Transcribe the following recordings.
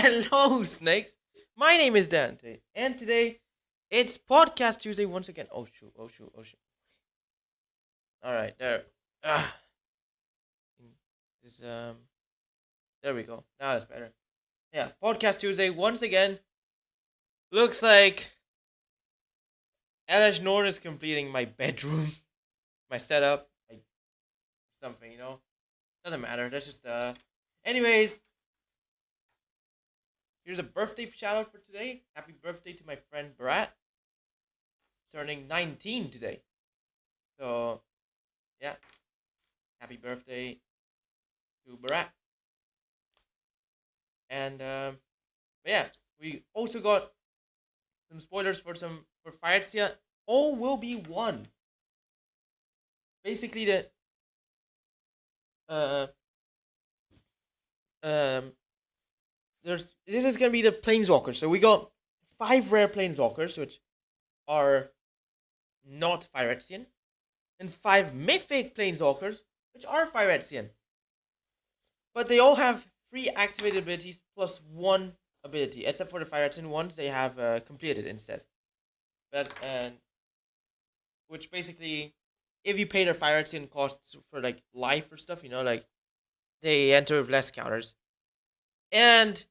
Hello, snakes. My name is Dante, and today it's Podcast Tuesday once again. Oh shoot! Oh shoot! Oh shoot! All right, there. Ah, this There we go. Now it's better. Yeah, Podcast Tuesday once again. Looks like Elish Nord is completing my bedroom, my setup, like something. Doesn't matter. That's just Anyways, here's a birthday shout out for today. Happy birthday to my friend Brat, turning 19 today. So yeah, happy birthday to Barack. And but yeah, we also got some spoilers for Phyrexia. All will be one. Basically, the uh um this is gonna be the planeswalkers. So we got 5 rare planeswalkers, which are not Phyrexian, and 5 mythic planeswalkers, which are Phyrexian. But they all have 3 activated abilities plus 1 ability, except for the Phyrexian ones they have completed instead. But which basically, if you pay their Phyrexian costs for like life or stuff, like they enter with less counters. And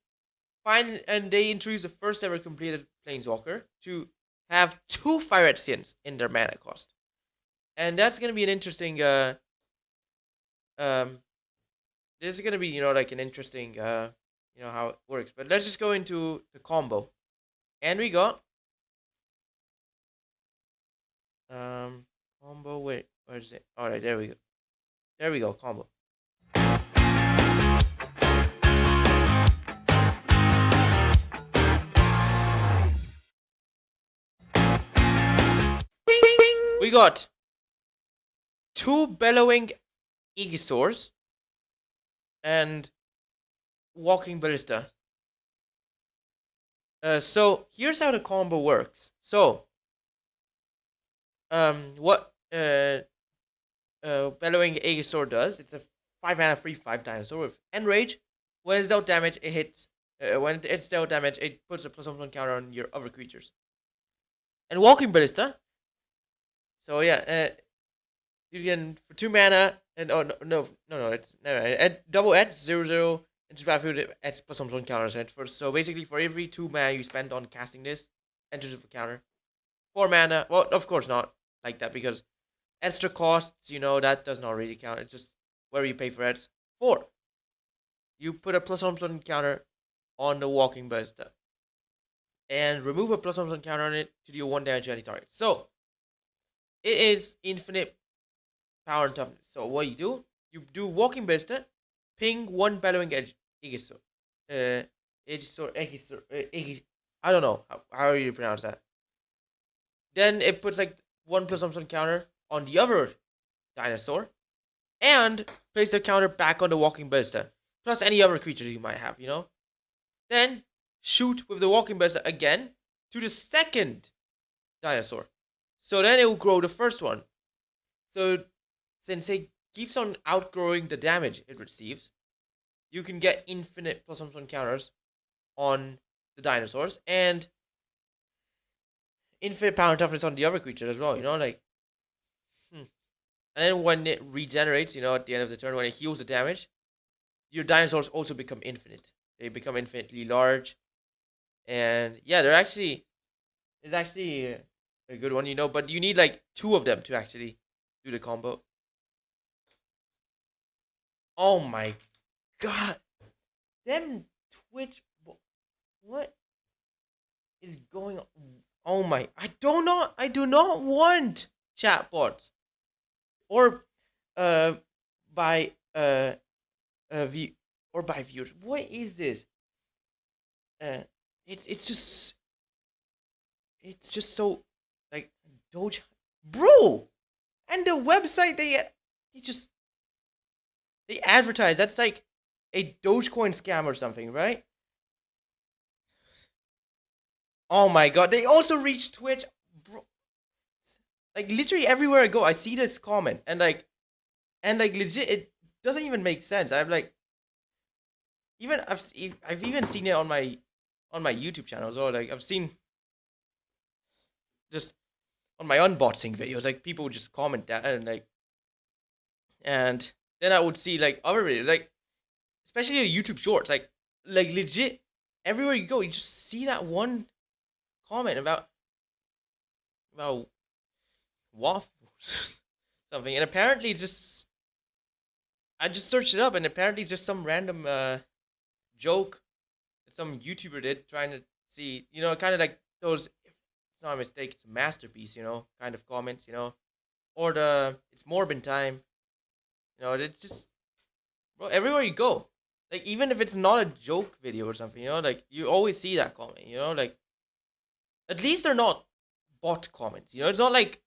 they introduce the first ever completed Planeswalker to have 2 Phyrexians in their mana cost. And that's gonna be an interesting this is gonna be, like an interesting how it works. But let's just go into the combo. And we got combo, wait, where is it? Alright, there we go. There we go, combo. We got 2 Bellowing Igisaurs and Walking Ballista. So here's how the combo works. So what Bellowing Igisaur does, it's a 5 mana free 5 dinosaur with Enrage. When it's dealt damage, it hits. When it's dealt damage, it puts a +1 counter on your other creatures. And Walking Ballista. So yeah, you can for 2 mana and no, it's at double edge 0/0 into battlefield at +1 counters. And so basically for every 2 mana you spend on casting this, enters with a counter. 4 mana, well, of course not like that because extra costs, that does not really count. It's just where you pay for it. 4, you put a +1 counter on the Walking Ballista and remove a +1 counter on it to deal 1 damage to any target. So it is infinite power and toughness. So what you do Walking Ballista, ping 1 Bellowing Igisaur. I don't know how you pronounce that. Then it puts like 1 +1 counter on the other dinosaur, and place the counter back on the Walking Ballista, plus any other creatures you might have, Then shoot with the Walking Ballista again to the second dinosaur. So then it will grow the first one. So since it keeps on outgrowing the damage it receives, you can get infinite +1 counters on the dinosaurs and infinite power and toughness on the other creature as well, And then when it regenerates, at the end of the turn, when it heals the damage, your dinosaurs also become infinite. They become infinitely large. And yeah, it's actually a good one, but you need like 2 of them to actually do the combo. Oh my god. Them Twitch, what is going on? Oh my, I do not want chatbots or by by viewers. What is this? It's just so like Doge, bro. And the website they advertise. That's like a Dogecoin scam or something, right? Oh my god, they also reach Twitch, bro. Like literally everywhere I go, I see this comment, and like legit, it doesn't even make sense. I'm like, even I've even seen it on my YouTube channels, or like I've seen just on my unboxing videos, like people would just comment that, and like, and then I would see like other videos, like especially the YouTube Shorts, like legit everywhere you go, you just see that one comment about waffles something, and apparently just I just searched it up, and apparently just some random joke that some YouTuber did, trying to see, kind of like those. If it's not a mistake, it's a masterpiece, kind of comments, or the it's Morbin time, it's just, bro, everywhere you go, like even if it's not a joke video or something, like you always see that comment, like at least they're not bot comments, it's not like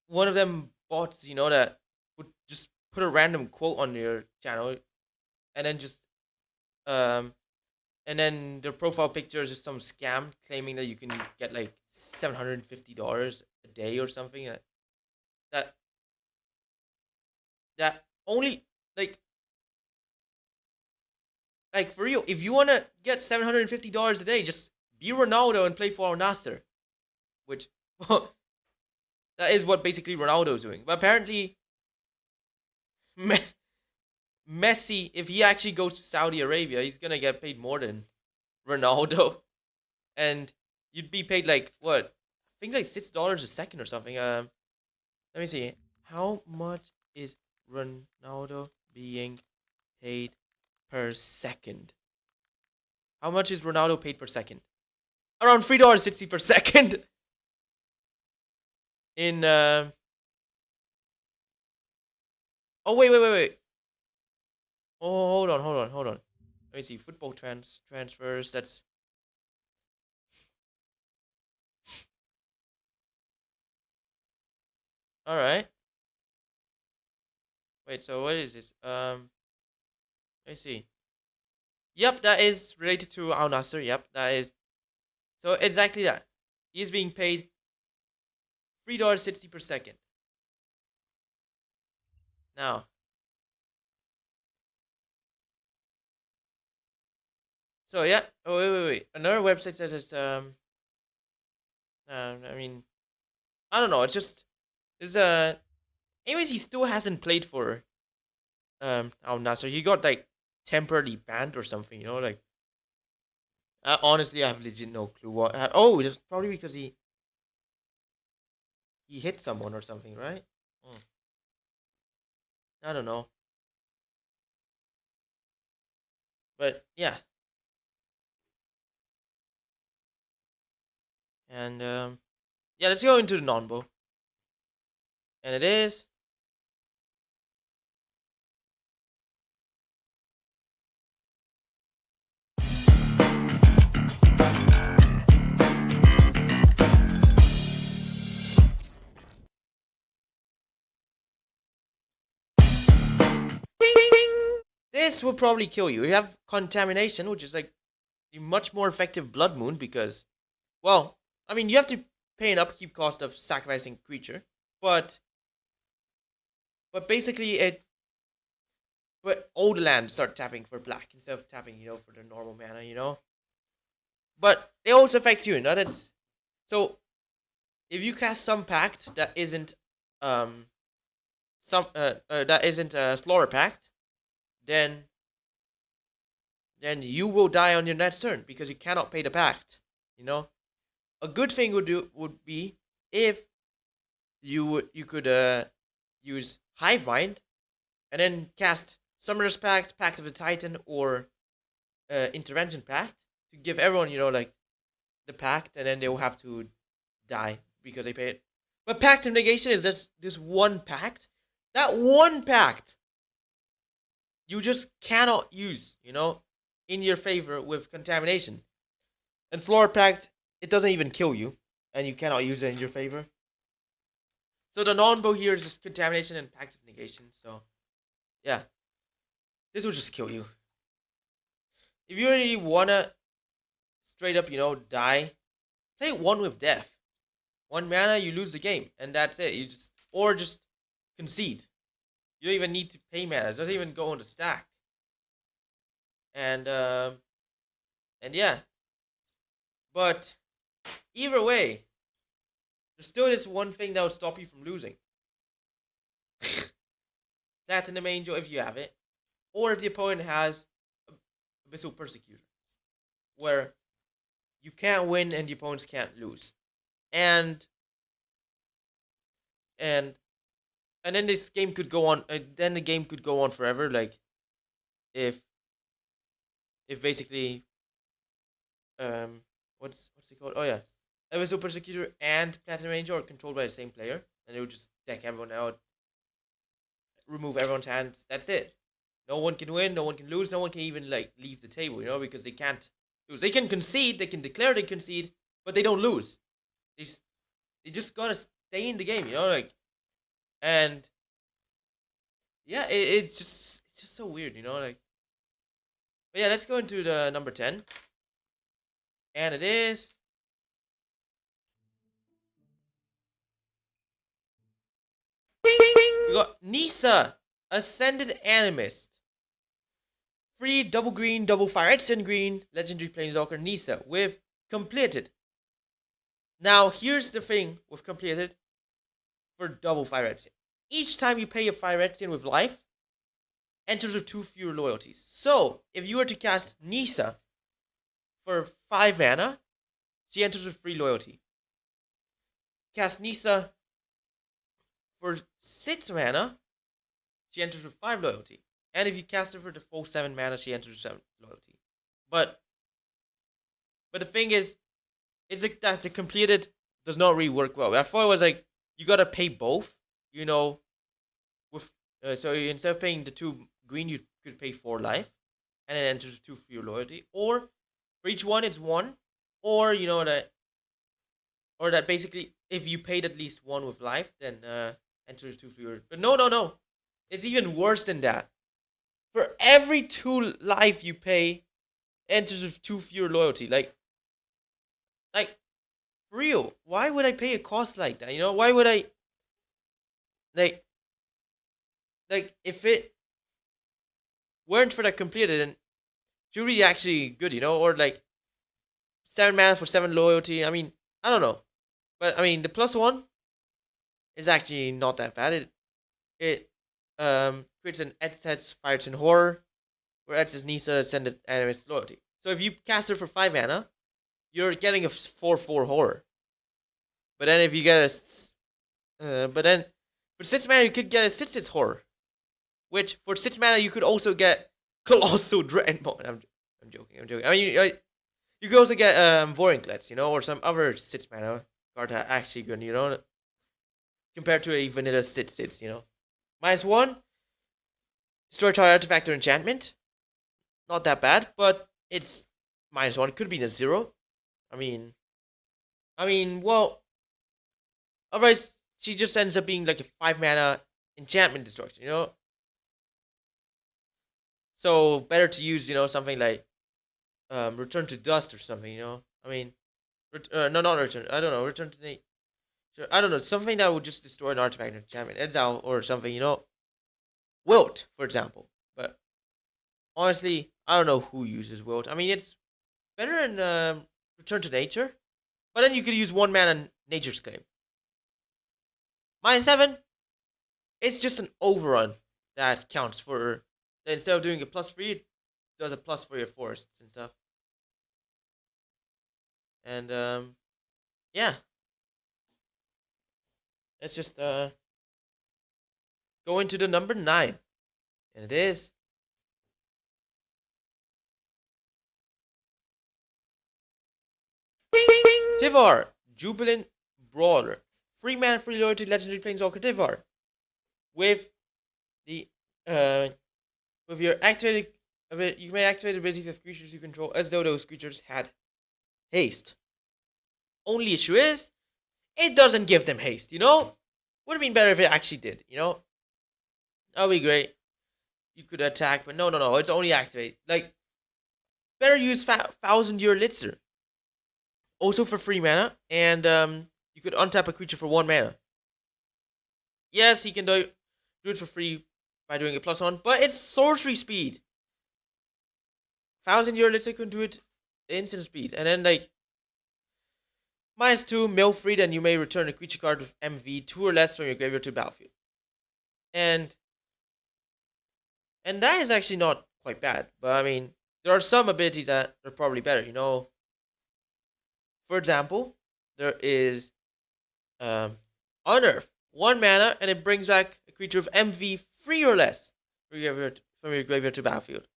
one of them bots, that would just put a random quote on your channel and then just um and then their profile picture is just some scam claiming that you can get like $750 a day or something. That that only like for real, if you wanna get $750 a day, just be Ronaldo and play for Al Nasser, which that is what basically Ronaldo's doing. But apparently, Messi, if he actually goes to Saudi Arabia, he's gonna get paid more than Ronaldo, and you'd be paid like what? I think like $6 a second or something. Let me see. How much is Ronaldo being paid per second? How much is Ronaldo paid per second? Around $3.60 per second. In oh wait. Oh, hold on. Let me see. Football transfers. That's all right. Wait. So what is this? Let me see. Yep, that is related to Al Nasser. Yep, that is. So exactly that. He is being paid $3.60 per second. Now, so yeah. Oh wait. Another website says it's I mean, I don't know. It's just it's Anyways, he still hasn't played for Al Nassr. He got like temporarily banned or something. Like honestly, I have legit no clue what. Oh, it's probably because he hit someone or something, right? Hmm. I don't know, but yeah, and yeah, let's go into the non-bow, and it is. This will probably kill you. You have contamination, which is like a much more effective blood moon because, well, I mean, you have to pay an upkeep cost of sacrificing creature, but basically but all the lands start tapping for black instead of tapping, for the normal mana. But it also affects you, that's so if you cast some pact that isn't that isn't a Slaughter Pact, then you will die on your next turn because you cannot pay the pact. A good thing would be if you could use Hivebind and then cast Summoner's Pact, Pact of the Titan, or Intervention Pact to give everyone, like the pact, and then they will have to die because they pay it. But Pact of Negation is this one pact. That one pact you just cannot use, in your favor with contamination. And Slaughter Pact, it doesn't even kill you, and you cannot use it in your favor. So the non-bow here is just contamination and Pact of Negation. So yeah, this will just kill you. If you really wanna straight up, die, play one with death. 1 mana, you lose the game, and that's it. Just concede. You don't even need to pay mana. It doesn't even go on the stack. and yeah. But either way, there's still this one thing that would stop you from losing. That's in the main draw if you have it, or if the opponent has Abyssal Persecutor, where you can't win and the opponents can't lose, and and and then this game could go on. Then the game could go on forever. Like if basically what's it called? Oh yeah, Abyssal Persecutor and Platinum Ranger are controlled by the same player, and it would just deck everyone out, remove everyone's hands. That's it. No one can win. No one can lose. No one can even like leave the table. Because they can't lose. They can concede. They can declare they concede, but they don't lose. They they just gotta stay in the game. And yeah, it's just so weird. Like. But yeah, let's go into the number 10, and it is. We got Nisa, Ascended Animist. Free, double green, double Phyrexia green, legendary planeswalker Nisa with completed. Now, here's the thing with completed for double Phyrexia. Each time you pay a Phyrexia with life, enters with 2 fewer loyalties. So, if you were to cast Nisa for 5 mana, she enters with 3 loyalty. Cast Nisa for 6 mana, she enters with 5 loyalty. And if you cast her for the full 7 mana, she enters with 7 loyalty. But the thing is, it's like that the completed does not really work well. I thought it was like you gotta pay both. With so instead of paying the 2 green, you could pay 4 life, and it enters with 2 for your loyalty. Or for each one, it's 1. Or that basically if you paid at least 1 with life, then enters 2 for your. But no, it's even worse than that. For every 2 life you pay, enters with 2 fewer loyalty. Like, for real, why would I pay a cost like that? Why would I, like, if it weren't for that completed, then Jury actually good, or like 7 mana for 7 loyalty. I mean, I don't know, but I mean the +1 is actually not that bad. It creates an Ed's Fires in Horror, where Ed's is Nisa Ascended Animist loyalty. So if you cast her for 5 mana, you're getting a 4/4 horror. But then if you get but then for 6 mana you could get a 6/6 horror, which for 6 mana you could also get Colossal Dreadnought. I'm joking. I mean, you could also get Vorinclets, or some other 6 mana card that are actually good, compared to a vanilla 6/6, -1, destroy target artifact or enchantment. Not that bad, but it's -1. Could be a 0. I mean, well, otherwise she just ends up being like a 5 mana enchantment destruction, So better to use, something like Return to Dust or something, I mean, no, not Return. I don't know. Return to Nature. I don't know. Something that would just destroy an artifact or enchantment, Exile or something, Wilt, for example. But honestly, I don't know who uses Wilt. I mean, it's better in Return to Nature, but then you could use 1 mana Nature's Claim. -7, it's just an overrun that counts for. That instead of doing a +3, it does a plus for your forests and stuff. And yeah, let's just go into the number 9, and it is Tivar, Jubilant Brawler, 3 mana, 3 loyalty, legendary planeswalker Tivar, with the with your activated you may activate abilities of creatures you control as though those creatures had haste. Only issue is, it doesn't give them haste, Would have been better if it actually did, That would be great. You could attack, but no, it's only activate. Like, better use 1,000-year Litzer. Also for 3 mana, and you could untap a creature for 1 mana. Yes, he can do it for free by doing a +1, but it's sorcery speed. 1,000 year elixir can do it instant speed. And then like -2 mill free, then you may return a creature card with MV 2 or less from your graveyard to battlefield. And that is actually not quite bad. But I mean, there are some abilities that are probably better, you know. For example, there is Unearth. 1 mana, and it brings back a creature of MV 3 or less from your graveyard to battlefield.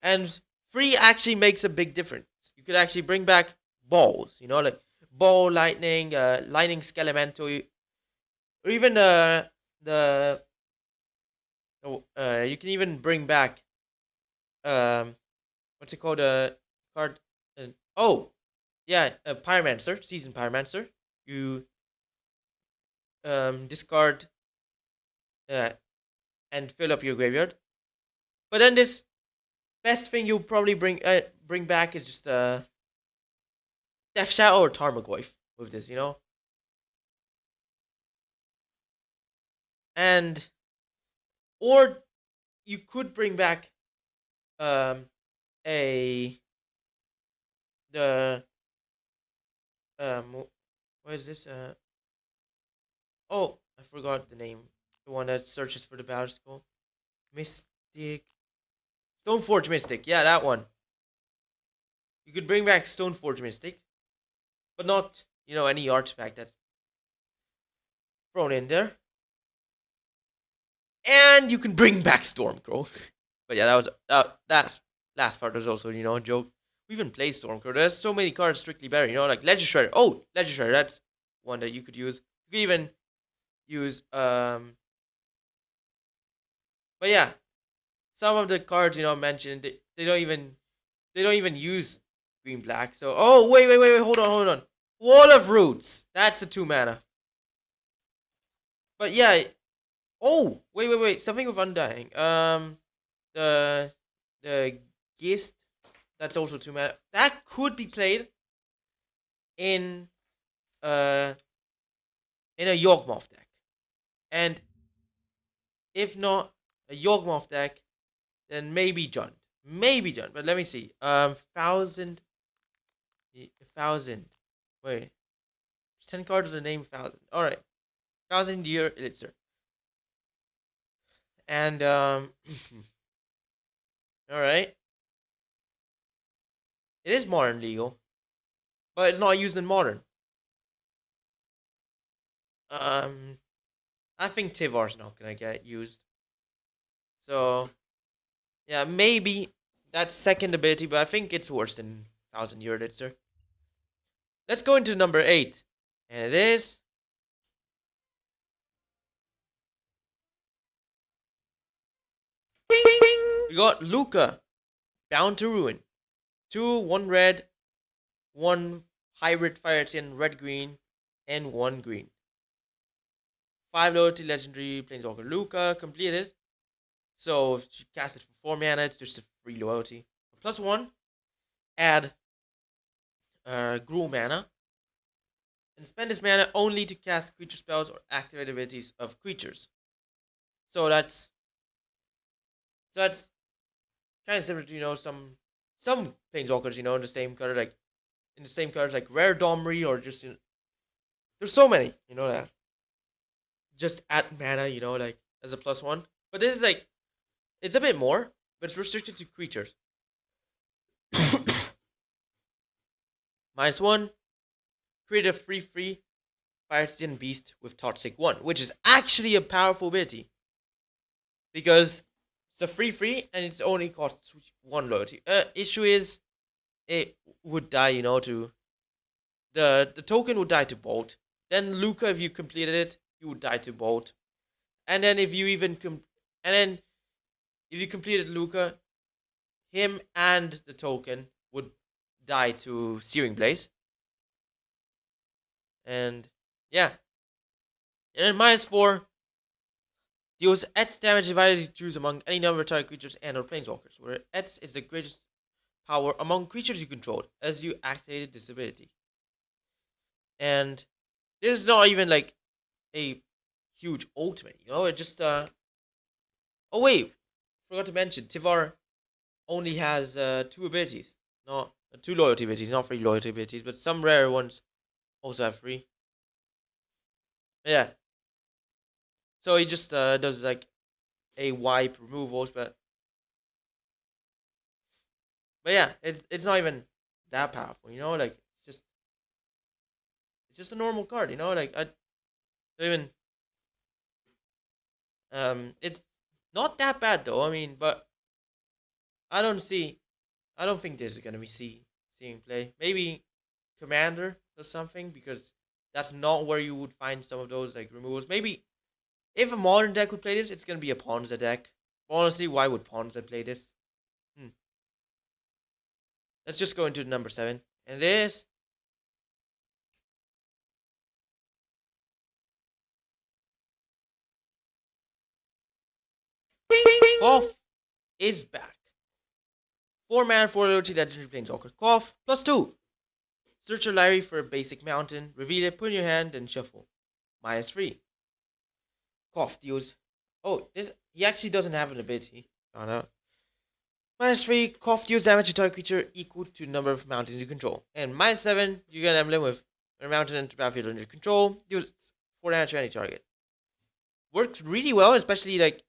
And 3 actually makes a big difference. You could actually bring back balls, you know, like ball, lightning, lightning skelemental, or even the you can even bring back what's it called, a card, oh yeah, a pyromancer, seasoned pyromancer. You discard and fill up your graveyard. But then this best thing you'll probably bring back is just Death Shadow or Tarmogoyf with this, you know. And or you could bring back a the what is this? Oh, I forgot the name. The one that searches for the battle skull. Mystic. Stoneforge Mystic. Yeah, that one. You could bring back Stoneforge Mystic, but not, you know, any artifact that's thrown in there. And you can bring back Stormcrow. But yeah, that was that last part was also, you know, a joke. We even play Stormcrow. There's so many cards strictly better, you know, like Ledger Shredder. Oh, Ledger Shredder, that's one that you could use. You could even use but yeah, some of the cards, you know, mentioned, they don't even use green black. So oh wait, hold on. Wall of Roots. That's a 2 mana. But yeah, oh wait, something with Undying. The Gist, that's also 2 mana. That could be played in a Yawgmoth deck. And if not a Yawgmoth deck, then maybe Jund. But let me see. 1,000. Wait. 10 cards with the name 1,000. Alright. 1,000 year elixir. And alright. It is modern legal. But it's not used in modern. I think Tivar's not gonna get used. So yeah, maybe that's second ability, but I think it's worse than 1,000 year elixir. Let's go into number 8. And it is we got Luca, Bound to Ruin. 2, 1 red, 1 hybrid Phyrexia, red green, and 1 green. 5 loyalty legendary planeswalker Luca completed. So if you cast it for 4 mana, it's just a free loyalty. +1, add Gruul mana. And spend this mana only to cast creature spells or activate abilities of creatures. So that's kind of similar to, you know, some planeswalkers, you know, in the same color, like Rare Domri, or just, you know, there's so many, you know, that just add mana, you know, like as a +1. But this is like, it's a bit more, but it's restricted to creatures. -1, create a free Phyrexian Beast with Toxic 1, which is actually a powerful ability. Because it's a free and it's only costs 1 loyalty. Issue is it would die, you know, to the token would die to Bolt. Then Luca, if you completed it, you would die to Bolt. And then if you even if you completed Luca, him and the token would die to Searing Blaze. And yeah. And then -4 deals X damage divided to choose among any number of target creatures and or planeswalkers, where X is the greatest power among creatures you control as you activated this ability. And this is not even like a huge ultimate, you know, it just oh wait, forgot to mention, Tivar only has two abilities, not two loyalty abilities, not three loyalty abilities, but some rare ones also have three. Yeah. So he just does like a wipe removals, but yeah, it's not even that powerful, you know. Like it's just a normal card, you know. Like I don't even it's not that bad though. I mean, but I don't see. I don't think this is gonna be seeing play. Maybe Commander or something because that's not where you would find some of those like removals. Maybe if a modern deck would play this, it's gonna be a Ponza deck. Honestly, why would Ponza play this? Hmm. Let's just go into number 7, and it is Koff is back. 4 mana, 4 loyalty, legendary planeswalker. Koff +2. Search your library for a basic mountain, reveal it, put in your hand, and shuffle. -3. Koff deals. Oh, this he actually doesn't have an ability. Found out. -3, Koff deals damage to target creature equal to the number of mountains you control. And -7, you get an emblem with a mountain and battlefield under control. Deals 4 damage to any target. Works really well, especially like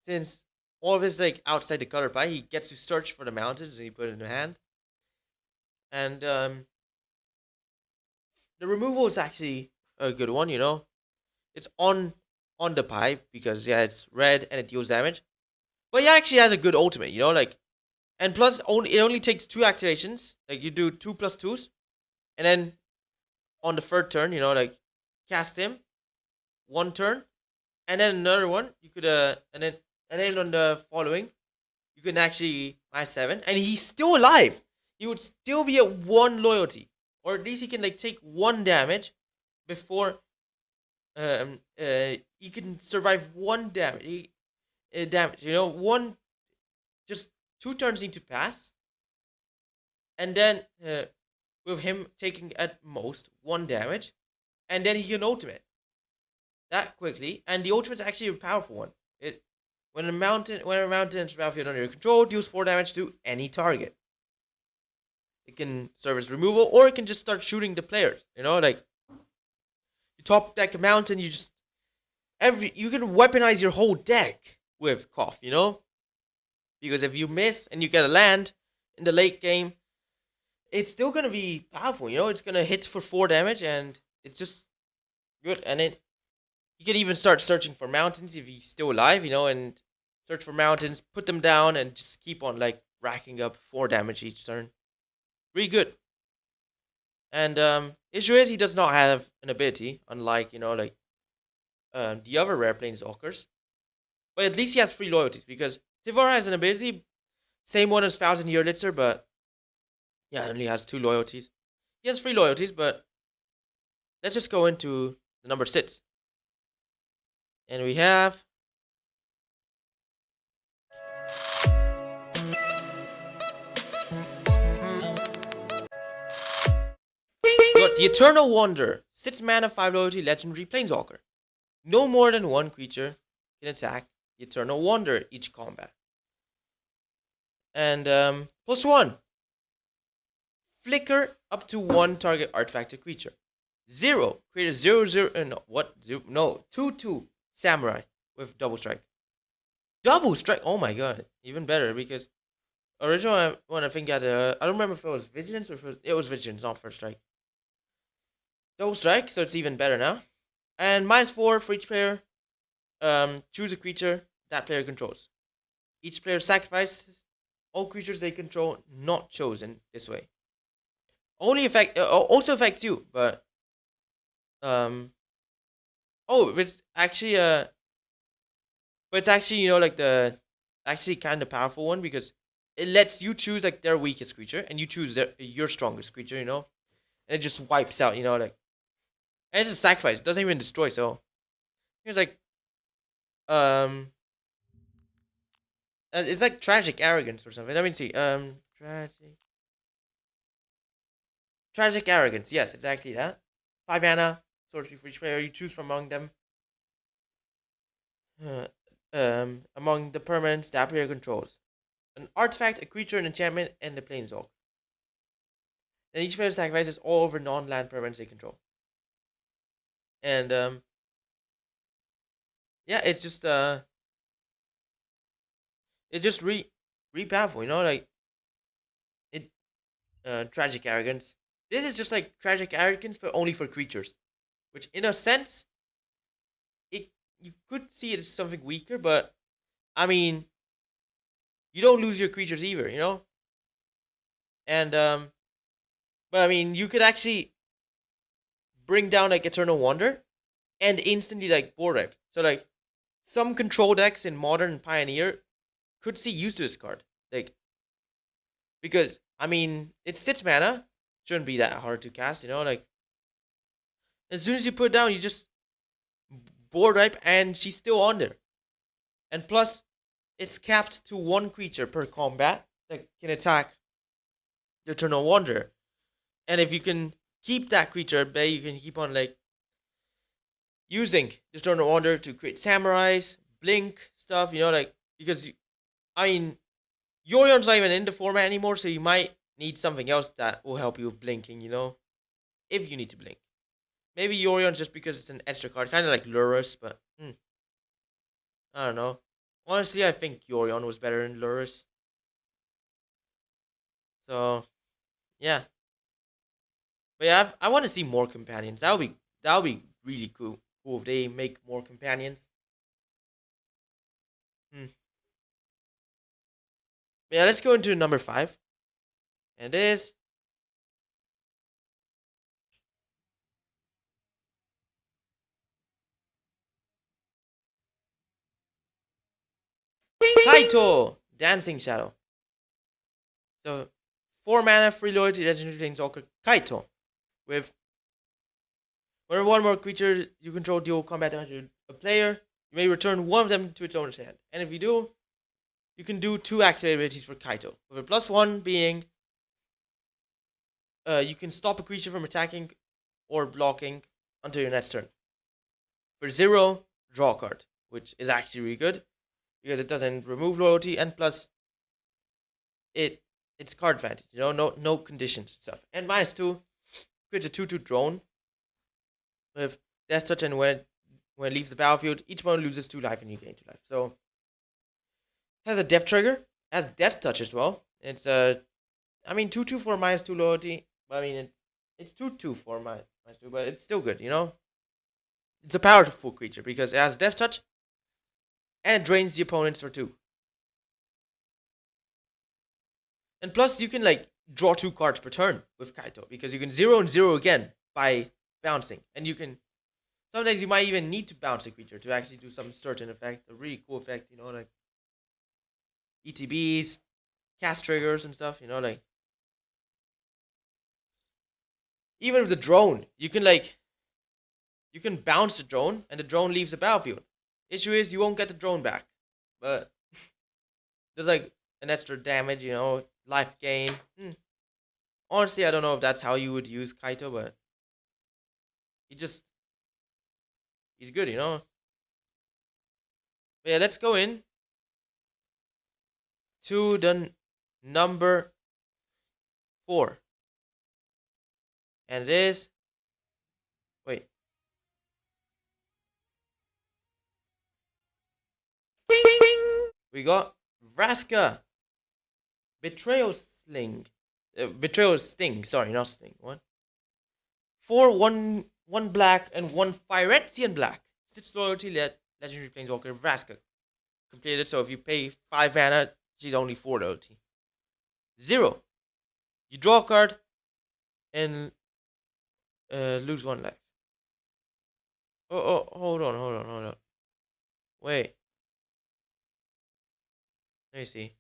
since all of his like outside the color pie, he gets to search for the mountains and he put it in the hand. And the removal is actually a good one, you know. It's on the pipe because yeah, it's red and it deals damage. But he actually has a good ultimate, you know, like and plus it only takes 2 activations. Like you do 2+2s, and then on the third turn, you know, like cast him 1 turn, and then another one. You could and then on the following, you can actually -7, and he's still alive. He would still be at 1 loyalty, or at least he can like take 1 damage before he can survive 1 damage. Damage, you know, just 2 turns need to pass, and then with him taking at most 1 damage, and then he can ultimate that quickly. And the ultimate is actually a powerful one. It when a mountain is battlefield under your control, deals 4 damage to any target. It can serve as removal, or it can just start shooting the players. You know, like you top deck a mountain, you can weaponize your whole deck with Koff. You know, because if you miss and you get a land in the late game, it's still gonna be powerful. You know, it's gonna hit for 4 damage, and it's just good. And you can even start searching for mountains if he's still alive. You know, and search for mountains, put them down, and just keep on like racking up 4 damage each turn. Really good. And issue is he does not have an ability, unlike like the other rare planeswalkers. But at least he has 3 loyalties because Tivara has an ability, same one as 1,000-Year Litzer, but yeah, only has 2 loyalties. He has 3 loyalties, but let's just go into the number 6. And we have we got the Eternal Wonder, 6 mana, 5 loyalty, legendary planeswalker. No more than 1 creature can attack the Eternal Wonder each combat. And +1. Flicker up to 1 target artifact or creature. 0. Create a 0/0. No, what? 0, no. 2/2 samurai with double strike. Double strike. Oh my god, even better because original one I think had I don't remember if it was vigilance or if it was vigilance, not first strike. Double strike, so it's even better now. And -4 for each player. Choose a creature that player controls. Each player sacrifices all creatures they control not chosen this way. Only also affects you, but it's actually but it's actually like the actually kind of powerful one because it lets you choose like their weakest creature and you choose your strongest creature, and it just wipes out, like, and it's a sacrifice. It doesn't even destroy. So here's like it's like tragic arrogance or something. Let me see. Tragic arrogance. Yes, exactly that. 5 mana, sorcery for each player. You choose from among them. Among the permanents that player controls. an artifact, a creature, an enchantment, and a planeswalker. Then each player sacrifices all over non-land permanents they control. And yeah, it's just re powerful, you know, like it tragic arrogance. This is just like tragic arrogance, but only for creatures, which in a sense, it you could see it as something weaker, but I mean, you don't lose your creatures either, you know. And but I mean, you could actually bring down like Eternal Wonder and instantly like board wipe. So like some control decks in Modern and Pioneer could see use to this card, like because I mean it's 6 mana, shouldn't be that hard to cast, you know. Like as soon as you put it down, you just board wipe, and she's still on there. And plus, it's capped to one creature per combat that can attack your Eternal Wanderer. And if you can keep that creature at bay, you can keep on like using the Eternal Wanderer to create samurais, blink stuff, you know, like because I mean Yorion's not even in the format anymore, so you might need something else that will help you with blinking, you know, if you need to blink. Maybe Yorion just because it's an extra card, kind of like Lurrus, but I don't know. Honestly, I think Yorion was better than Lurrus. So yeah, but yeah, I want to see more companions. That would be really cool. Cool if they make more companions. Hmm. But yeah, let's go into number 5, and it is Kaito, Dancing Shadow. So 4 mana, free loyalty, legendary planeswalker Kaito. With whenever one more creature you control deal combat damage to a player, you may return one of them to its owner's hand. And if you do, you can do 2 activated abilities for Kaito. With a +1 being you can stop a creature from attacking or blocking until your next turn. For 0, draw a card, which is actually really good because it doesn't remove loyalty, and plus it's card advantage, you know, no conditions and stuff. And -2 creates a 2/2 drone with Death Touch, and when it leaves the battlefield, each one loses 2 life and you gain 2 life. So has a death trigger, has Death Touch as well. It's I mean 2/2 for -2 loyalty, but I mean it's 2/2 for -2, but it's still good, you know. It's a powerful creature because it has Death Touch and it drains the opponents for 2. And plus, you can like draw 2 cards per turn with Kaito because you can 0 and 0 again by bouncing, and you can sometimes you might even need to bounce a creature to actually do some certain effect, a really cool effect, you know, like ETBs, cast triggers and stuff, you know, like even with the drone, you can bounce the drone and the drone leaves the battlefield. Issue is you won't get the drone back, but there's like an extra damage, you know, life gain. Honestly, I don't know if that's how you would use Kaito, but he just he's good, you know. But yeah, let's go in to the number 4, and it is wait. We got Vraska, Betrayal Sling, Betrayal Sting. Sorry, not Sting. What? 4, 1 black, and 1 Phyrexian black. 6 loyalty, legendary planeswalker Vraska. Completed. So if you pay 5 mana, she's only 4 loyalty. 0. You draw a card and lose 1 life. Oh, hold on. Wait. Let me see.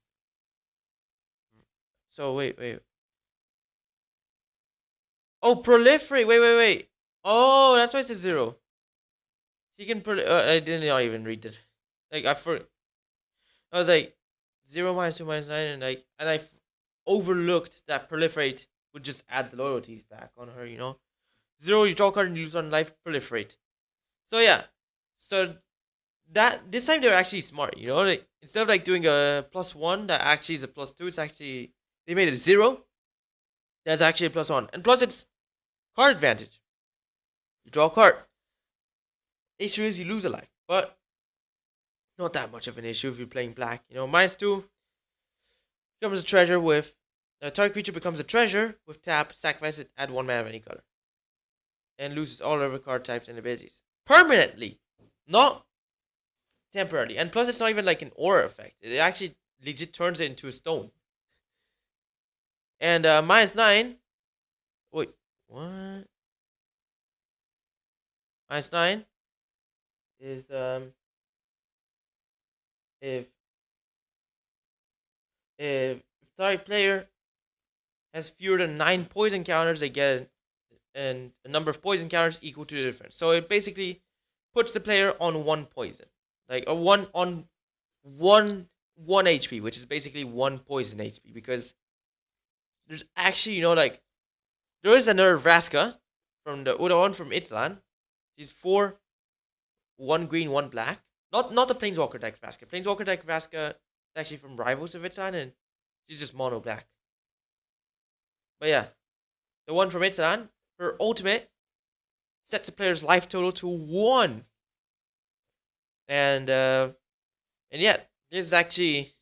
So wait. Oh, proliferate. Wait. Oh, that's why it's a 0. He can I didn't even read it. Like I was like 0 -2 -9, and I overlooked that proliferate would just add the loyalties back on her. You know, 0 you draw a card and you lose 1 life. Proliferate. So yeah, so that this time they're actually smart. You know, like instead of like doing a +1 that actually is a +2, it's actually they made it 0. That's actually a +1, and plus it's card advantage. You draw a card. Issue is you lose a life, but not that much of an issue if you're playing black. You know, -2 becomes a treasure with a target creature becomes a treasure with tap, sacrifice it, add 1 mana of any color, and loses all other card types and abilities permanently, not temporarily. And plus, it's not even like an aura effect. It actually legit turns it into a stone. And -9. Wait, what? -9 is if if target player has fewer than 9 poison counters, they get a number of poison counters equal to the difference. So it basically puts the player on 1 poison, like a 1 on 1 HP, which is basically 1 poison HP. Because there's actually, you know, like there is another Vraska from the other one from Itsland. She's 4, 1 green, 1 black. Not the Planeswalker deck Vraska. Planeswalker deck Vraska is actually from Rivals of Itsland, and she's just mono black. But yeah, the one from Itsland, her ultimate sets the player's life total to 1. And yeah, this is actually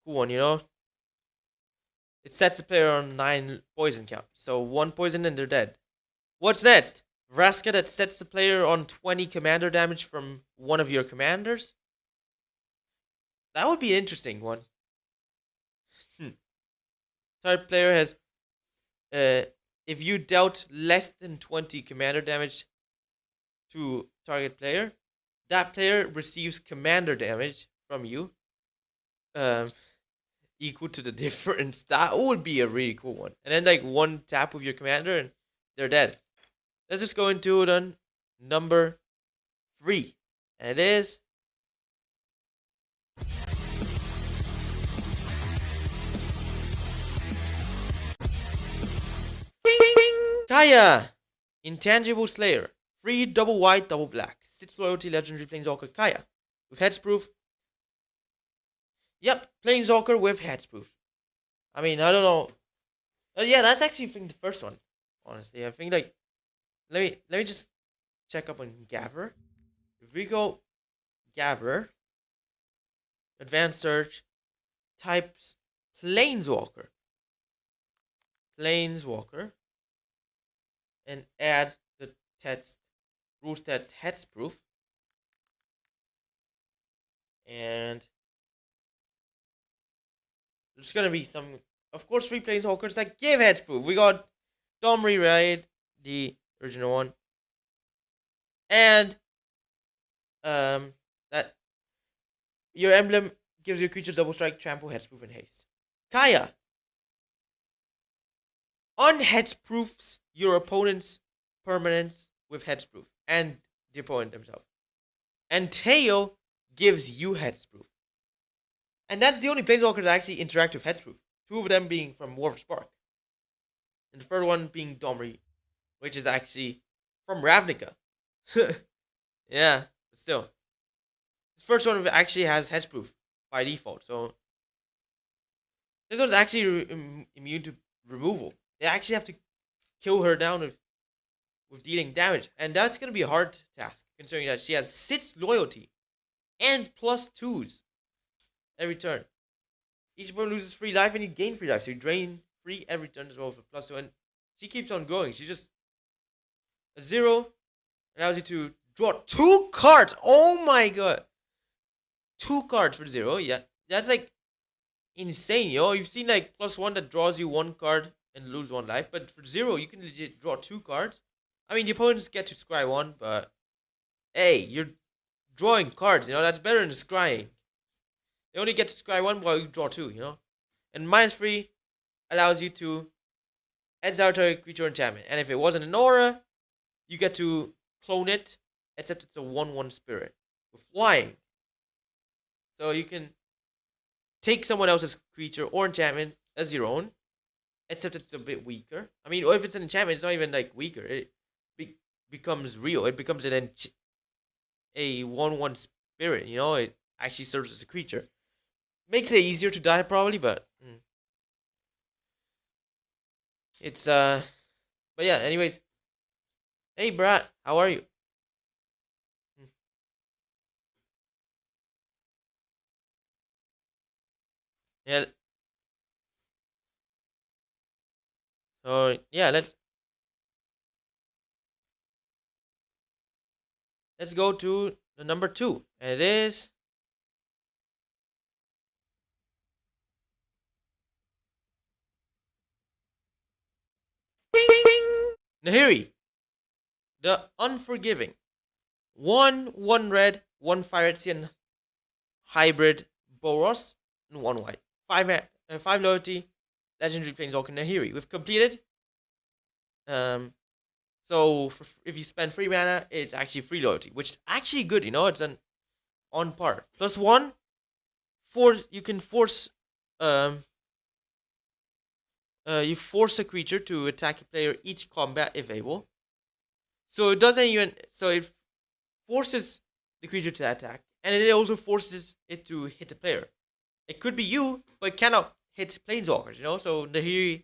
cool one, you know. It sets the player on 9 poison count. So 1 poison and they're dead. What's next? Vraska that sets the player on 20 commander damage from one of your commanders? That would be an interesting one. Target player has if you dealt less than 20 commander damage to target player, that player receives commander damage from you equal to the difference. That would be a really cool one. And then like 1 tap with your commander and they're dead. Let's just go into it on number 3. And it is Kaya, Intangible Slayer. 3 double white, double black. 6 loyalty legendary planeswalker Kaya. With hexproof. Yep, planeswalker with hexproof. I mean, I don't know. Yeah, that's actually I think the first one. Honestly, I think like let me just check up on Gather. If we go Gather, advanced search, types planeswalker. Planeswalker. And add the text rules text hexproof. And there's gonna be some, of course, 3 planeswalkers that give hexproof. We got Domri, right? The original one. And that your emblem gives your creature double strike, trample, hexproof, and haste. Kaya unhexproofs your opponent's permanents with hexproof and the opponent themselves. And Teo gives you hexproof. And that's the only planeswalker that actually interact with hexproof. 2 of them being from War of Spark. And the third one being Domri, which is actually from Ravnica. Yeah, but still. This first one actually has hexproof by default, so this one's actually immune to removal. They actually have to kill her down with dealing damage, and that's gonna be a hard task, considering that she has 6 loyalty and +2s every turn. Each opponent loses 3 life and you gain 3 life, so you drain 3 every turn as well for +2, and she keeps on going. She just a 0 allows you to draw 2 cards. Oh my god, 2 cards for 0. Yeah, that's like insane, yo. You've seen like +1 that draws you 1 card and lose 1 life, but for 0 you can legit draw 2 cards. I mean, the opponents get to scry 1, but hey, you're drawing cards, you know. That's better than scrying. They only get to scry 1 while you draw 2, you know. And -3 allows you to exile target creature enchantment, and if it wasn't an aura, you get to clone it, except it's a 1/1 spirit with flying. So you can take someone else's creature or enchantment as your own, except it's a bit weaker. I mean, or if it's an enchantment, it's not even like weaker. It becomes real. It becomes a 1/1 spirit. You know, it actually serves as a creature. Makes it easier to die probably, but it's But yeah. Anyways, hey Brad, how are you? Mm. Yeah. So yeah, let's go to the number two, and it is Nahiri, the Unforgiving. 1/1 red, 1 Phyrexian hybrid Boros, and 1 white. 5 loyalty, legendary planeswalker Nahiri. We've completed. Um, so if you spend free mana, it's actually free loyalty, which is actually good. You know, it's an on par. Plus one, you can force um you force a creature to attack a player each combat if able. So it doesn't even so it forces the creature to attack, and it also forces it to hit the player. It could be you, but it cannot hit planeswalkers, you know? So Nahiri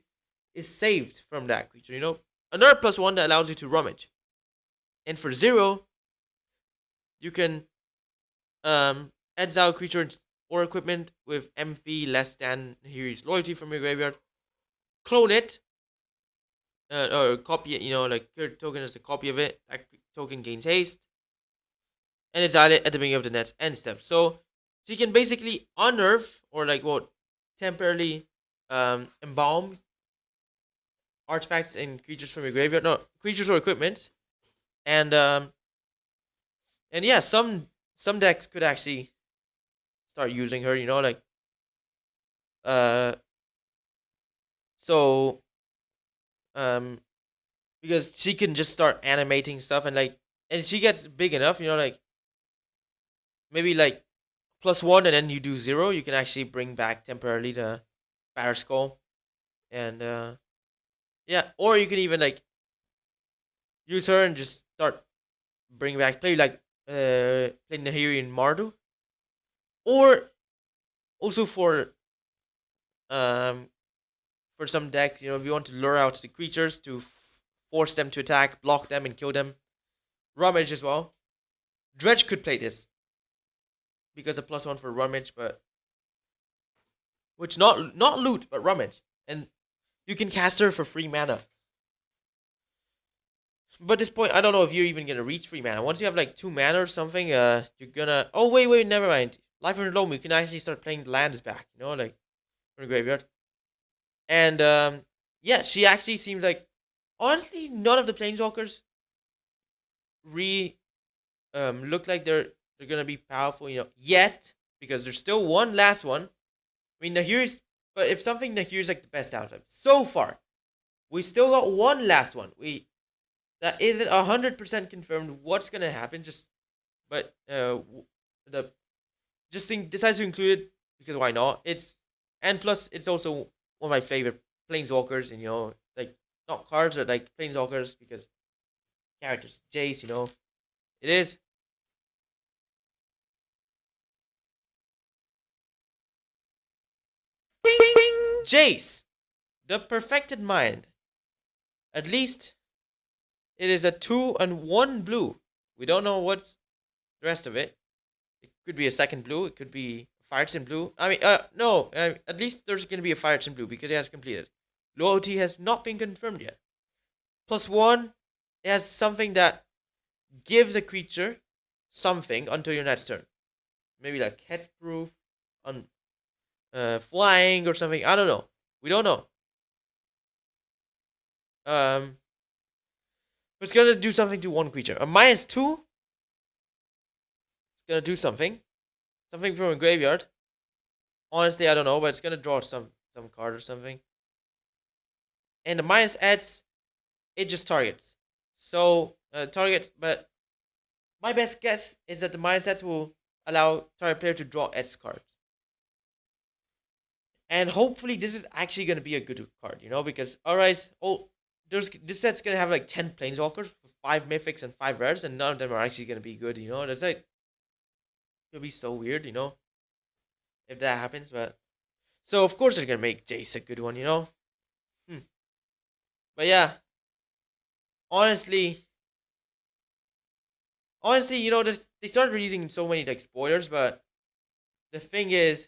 is saved from that creature, you know? Another plus one that allows you to rummage. And for 0, you can exile creature or equipment with MP less than Nahiri's loyalty from your graveyard. Clone it, or copy it, you know, like your token is a copy of it. That token gains haste. And exile it at the beginning of the next end step. So you can basically unnerve or like temporarily embalm artifacts and creatures from your graveyard. No, creatures or equipment. And yeah, some decks could actually start using her, you know, like uh so um because she can just start animating stuff, and she gets big enough, you know, like maybe like +1 and then you do 0, you can actually bring back temporarily the Batter Skull. And yeah, or you can even like use her and just start bring back play Nahiri and Mardu. Or also um for some decks, you know, if you want to lure out the creatures to force them to attack, block them, and kill them, Rummage as well. Dredge could play this because a +1 for Rummage, but which not loot, but Rummage, and you can cast her for free mana. But at this point, I don't know if you're even gonna reach free mana. Once you have like 2 mana or something, you're gonna. Oh wait, never mind. Life of Loam, you can actually start playing the lands back. You know, like from the graveyard. And yeah, she actually seems like honestly none of the planeswalkers re look like they're gonna be powerful, you know, yet, because there's still one last one. I mean, Nahiri's, but if something, Nahiri's like the best out of them so far. We still got one last one. That isn't 100% confirmed what's gonna happen. But the just think decides to include it because why not? And plus it's also one of my favorite planeswalkers, and you know, like not cards but like planeswalkers because characters. Jace, you know, it is. Jace, the perfected mind. At least it is a 2 and 1 blue. We don't know what's the rest of it. It could be a second blue. It could be a Fireton blue. I mean, no. At least there's going to be a Fireton blue because it has completed. Loyalty has not been confirmed yet. +1, it has something that gives a creature something until your next turn. Maybe like hexproof, on flying or something. I don't know. We don't know. Um, but it's gonna do something to one creature. A -2. It's gonna do something. Something from a graveyard. Honestly, I don't know, but it's gonna draw some card or something. And the minus adds, it just targets. So targets, but my best guess is that the minus adds will allow target player to draw X cards. And hopefully this is actually gonna be a good card, you know, because otherwise, this set's gonna have like 10 planeswalkers, 5 mythics and 5 rares, and none of them are actually gonna be good. That's like it'll be so weird. If that happens. But so of course they're gonna make Jace a good one. But yeah, honestly, they started releasing so many like spoilers, but the thing is,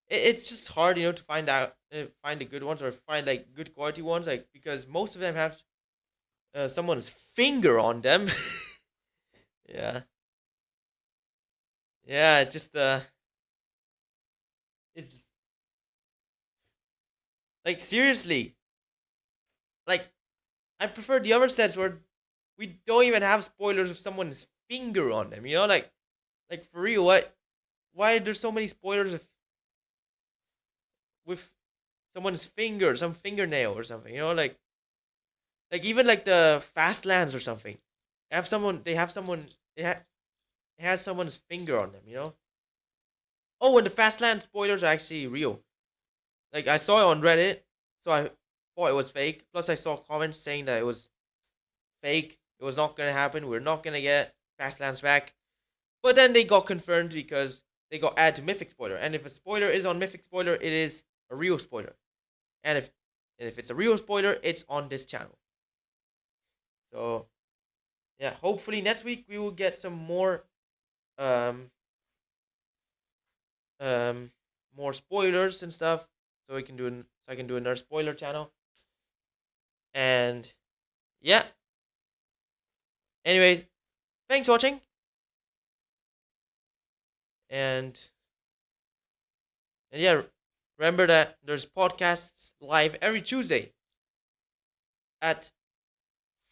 it's just hard, to find the good ones or find like good quality ones, like because most of them have someone's finger on them. Yeah, yeah, it's just, like seriously, like I prefer the other sets where we don't even have spoilers with someone's finger on them. Like for real, why are there so many spoilers with someone's finger, some fingernail or something? Like even like the fast lands or something. It has someone's finger on them. Oh, and the fast land spoilers are actually real. Like I saw it on Reddit, so I thought it was fake. Plus I saw comments saying that it was fake. It was not gonna happen. We're not gonna get fast lands back. But then they got confirmed because they got added to Mythic Spoiler. And if a spoiler is on Mythic Spoiler, it is a real spoiler. And if it's a real spoiler, it's on this channel. So yeah, hopefully next week we will get some more more spoilers and stuff. So I can do another spoiler channel. And yeah. Anyway, thanks for watching. And yeah, remember that there's podcasts live every Tuesday at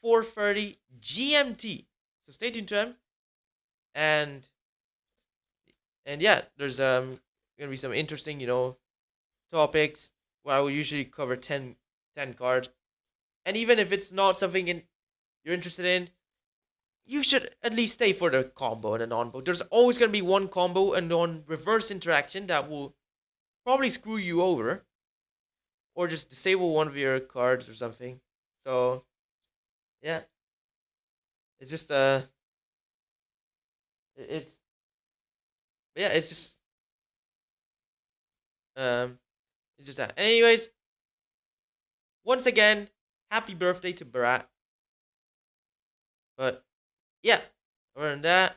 4:30 GMT. So stay tuned to them. And yeah, there's gonna be some interesting, topics where I will usually cover 10 cards. And even if it's not something you're interested in, you should at least stay for the combo and the non-combo. There's always going to be one combo and one reverse interaction that will probably screw you over. Or just disable one of your cards or something. So, yeah. It's just, it's just, it's just that. Anyways, once again, happy birthday to Barat. But yeah, other than that,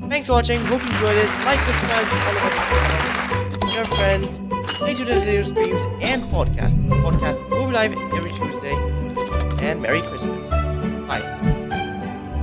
thanks for watching. Hope you enjoyed it. Like, subscribe, follow up your friends. Stay tuned to the later streams and podcast. The podcast will be live every Tuesday. And Merry Christmas.